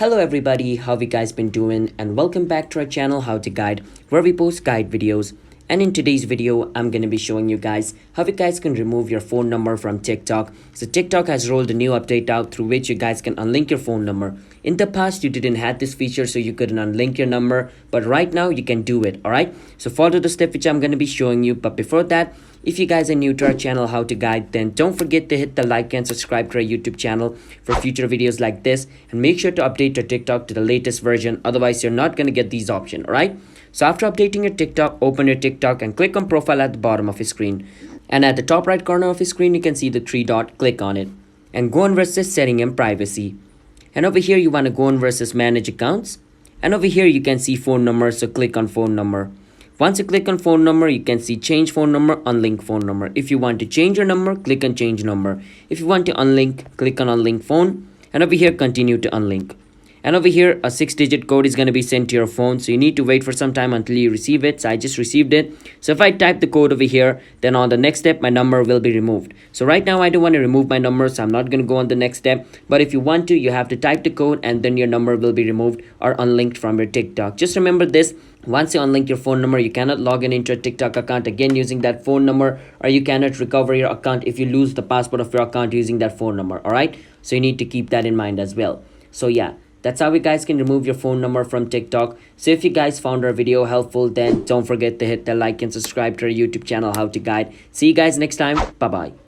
Hello everybody, how have you guys been doing, and welcome back to our channel How to Guide, where we post guide videos. And in today's video I'm going to be showing you guys how you guys can remove your phone number from TikTok. So TikTok has rolled a new update out through which you guys can unlink your phone number. In the past you didn't have this feature, so you couldn't unlink your number, but right now you can do it. Alright, so follow the step which I'm going to be showing you. But before that, if you guys are new to our channel How to Guide, then don't forget to hit the like and subscribe to our YouTube channel for future videos like this, and make sure to update your TikTok to the latest version, otherwise you're not going to get these options. Alright, so after updating your TikTok, open your TikTok and click on profile at the bottom of your screen, and at the top right corner of your screen you can see the three dot. Click on it and go on versus setting and privacy, and over here you want to go on versus manage accounts, and over here you can see phone number, so click on phone number. Once you click on phone number, you can see change phone number, unlink phone number. If you want to change your number, click on change number. If you want to unlink, click on unlink phone, and over here continue to unlink. And over here a 6-digit code is going to be sent to your phone, so you need to wait for some time until you receive it. So I just received it, so if I type the code over here, then on the next step my number will be removed. So right now I don't want to remove my number, so I'm not going to go on the next step. But if you want to, you have to type the code and then your number will be removed or unlinked from your TikTok. Just remember this: once you unlink your phone number, you cannot log in into a TikTok account again using that phone number, or you cannot recover your account if you lose the password of your account using that phone number. Alright, so you need to keep that in mind as well. So yeah, that's how you guys can remove your phone number from TikTok. So if you guys found our video helpful, then don't forget to hit the like and subscribe to our YouTube channel How to Guide. See you guys next time. Bye bye.